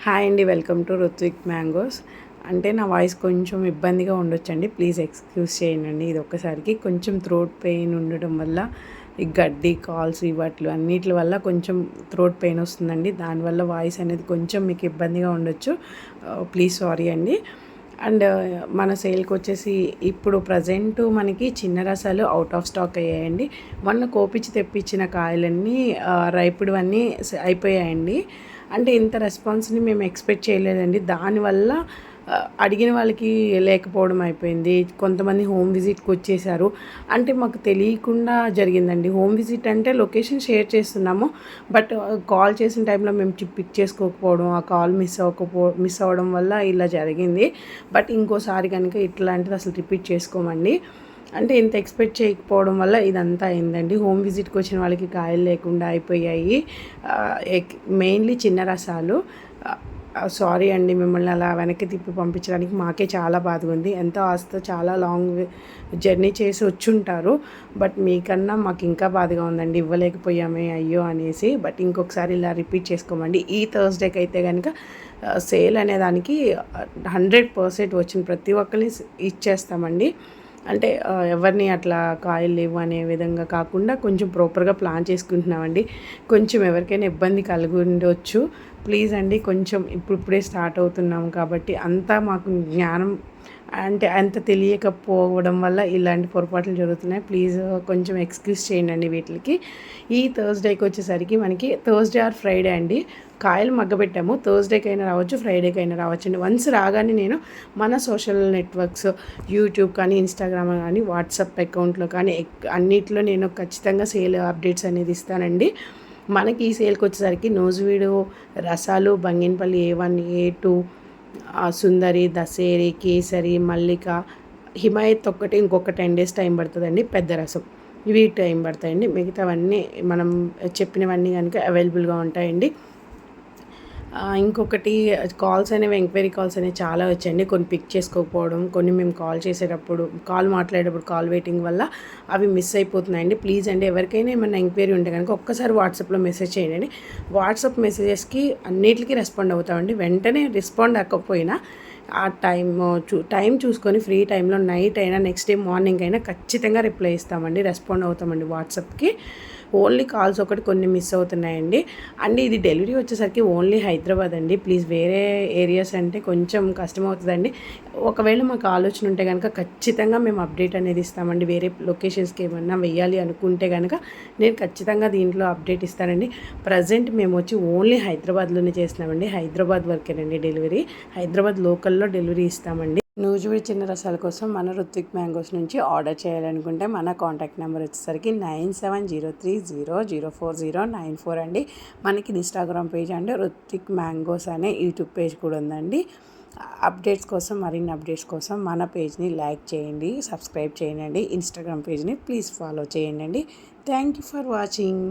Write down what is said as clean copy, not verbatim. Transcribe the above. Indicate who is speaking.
Speaker 1: Hi అండి, welcome to Ruthvik mangoes. అంటే నా వాయిస్ కొంచెం ఇబ్బందిగా ఉండొచ్చండి, ప్లీజ్ ఎక్స్క్యూజ్ చేయండి. ఇది ఒక్కసారికి కొంచెం థ్రోట్ పెయిన్ ఉండడం వల్ల ఈ గడ్డి కాల్స్ ఇవట్లు అన్నిటి వల్ల కొంచెం థ్రోట్ పెయిన్ వస్తుందండి. దానివల్ల వాయిస్ అనేది కొంచెం మీకు ఇబ్బందిగా ఉండొచ్చు, ప్లీజ్ సారీ అండి. అండ్ మన సేల్కి వచ్చేసి ఇప్పుడు ప్రజెంట్ మనకి చిన్న రసాలు అవుట్ ఆఫ్ స్టాక్ అయ్యాయండి. మొన్న కోపించి తెప్పించిన కాయలన్నీ రైపుడు అన్నీ అయిపోయాయండి. అంటే ఇంత రెస్పాన్స్ని మేము ఎక్స్పెక్ట్ చేయలేదండి. దానివల్ల అడిగిన వాళ్ళకి లేకపోవడం అయిపోయింది. కొంతమంది హోమ్ విజిట్కి వచ్చేసారు. అంటే మాకు తెలియకుండా జరిగిందండి. హోమ్ విజిట్ అంటే లొకేషన్ షేర్ చేస్తున్నాము, బట్ కాల్ చేసిన టైంలో మేము పిక్ చేసుకోకపోవడం, ఆ కాల్ మిస్ అవ్వడం వల్ల ఇలా జరిగింది. బట్ ఇంకోసారి కనుక ఇట్లాంటిది అసలు రిపీట్ చేసుకోమండి. అంటే ఇంత ఎక్స్పెక్ట్ చేయకపోవడం వల్ల ఇదంతా అయిందండి. హోమ్ విజిట్కి వచ్చిన వాళ్ళకి కాయలు లేకుండా అయిపోయాయి. మెయిన్లీ చిన్న రసాలు. సారీ అండి, మిమ్మల్ని అలా వెనక్కి తిప్పి పంపించడానికి మాకే చాలా బాధగా ఉంది. ఎంతో ఆస్తో చాలా లాంగ్ జర్నీ చేసి వచ్చుంటారు, బట్ మీకన్నా మాకు ఇంకా బాధగా ఉందండి, ఇవ్వలేకపోయామే అయ్యో అనేసి. బట్ ఇంకొకసారి ఇలా రిపీట్ చేసుకోమండి. ఈ థర్స్డేకి అయితే కనుక సేల్ అనే దానికి 100% వచ్చిన ప్రతి ఒక్కరిని ఇచ్చేస్తామండి. అంటే ఎవరిని అట్లా కాయలు లేవు అనే విధంగా కాకుండా కొంచెం ప్రాపర్గా ప్లాన్ చేసుకుంటున్నామండి. కొంచెం ఎవరికైనా ఇబ్బంది కలిగి ఉండొచ్చు, ప్లీజ్ అండి. కొంచెం ఇప్పుడిప్పుడే స్టార్ట్ అవుతున్నాము కాబట్టి అంతా మాకు జ్ఞానం అంటే అంత తెలియకపోవడం వల్ల ఇలాంటి పొరపాట్లు జరుగుతున్నాయి. ప్లీజ్ కొంచెం ఎక్స్క్యూజ్ చేయండి వీటికి. ఈ థర్స్డేకి వచ్చేసరికి మనకి థర్స్డే ఆర్ ఫ్రైడే అండి కాయలు మగ్గబెట్టాము. థర్స్డేకి అయినా రావచ్చు, ఫ్రైడేకి అయినా రావచ్చు అండి. వన్స్ రాగానే నేను మన సోషల్ నెట్వర్క్స్, యూట్యూబ్ కానీ, ఇన్స్టాగ్రామ్ కానీ, వాట్సాప్ అకౌంట్లో కానీ అన్నిట్లో నేను ఖచ్చితంగా సేల్ అప్డేట్స్ అనేది ఇస్తానండి. మనకి ఈ సేల్కి వచ్చేసరికి నూజివీడు రసాలు, బంగినపల్లి A1, A2, సుందరి, దసేరి, కేసరి, మల్లిక, హిమాయత్ ఒక్కటి ఇంకొక 10 days టైం పడుతుందండి. పెద్ద రసం ఇవి టైం పడతాయండి. మిగతావన్నీ మనం చెప్పినవన్నీ కనుక అవైలబుల్గా ఉంటాయండి. ఇంకొకటి కాల్స్ అనేవి, ఎంక్వైరీ కాల్స్ అనేవి చాలా వచ్చాయండి. కొన్ని పిక్ చేసుకోకపోవడం, కొన్ని మేము కాల్ చేసేటప్పుడు కాల్ మాట్లాడేటప్పుడు కాల్ వెయిటింగ్ వల్ల అవి మిస్ అయిపోతున్నాయండి. ప్లీజ్ అండి, ఎవరికైనా ఏమైనా ఎంక్వైరీ ఉంటే కనుక ఒక్కసారి వాట్సాప్లో మెసేజ్ చేయండి. వాట్సాప్ మెసేజెస్కి అన్నిటికీ రెస్పాండ్ అవుతామండి. వెంటనే రెస్పాండ్ అవ్వకపోయినా ఆ టైం చూసుకొని ఫ్రీ టైంలో నైట్ అయినా నెక్స్ట్ డే మార్నింగ్ అయినా ఖచ్చితంగా రిప్లై ఇస్తామండి, రెస్పాండ్ అవుతామండి వాట్సాప్కి. ఓన్లీ కాల్స్ ఒకటి కొన్ని మిస్ అవుతున్నాయండి. అండ్ ఇది డెలివరీ వచ్చేసరికి ఓన్లీ హైదరాబాద్ అండి. ప్లీజ్ వేరే ఏరియాస్ అంటే కొంచెం కష్టం అవుతుందండి. ఒకవేళ మాకు ఆలోచన ఉంటే కనుక ఖచ్చితంగా మేము అప్డేట్ అనేది ఇస్తామండి. వేరే లొకేషన్స్కి ఏమన్నా వెయ్యాలి అనుకుంటే కనుక నేను ఖచ్చితంగా దీంట్లో అప్డేట్ ఇస్తానండి. ప్రజెంట్ మేము వచ్చి ఓన్లీ హైదరాబాద్లోనే చేస్తున్నామండి. హైదరాబాద్ వరకేనండి డెలివరీ. హైదరాబాద్ లోకల్లో డెలివరీ ఇస్తామండి. నూజివీడు చిన్న రసాల కోసం మన రుత్విక్ మ్యాంగోస్ నుంచి ఆర్డర్ చేయాలనుకుంటే మన కాంటాక్ట్ నెంబర్ వచ్చేసరికి 9703004094 అండి. మనకి ఇన్స్టాగ్రామ్ పేజ్ అంటే రుత్విక్ మ్యాంగోస్ అనే యూట్యూబ్ పేజ్ కూడా ఉందండి. అప్డేట్స్ కోసం, మరిన్ని అప్డేట్స్ కోసం మన పేజ్ని లైక్ చేయండి, సబ్స్క్రైబ్ చేయండి. ఇన్స్టాగ్రామ్ పేజ్ని ప్లీజ్ ఫాలో చేయండి. Thank you for watching.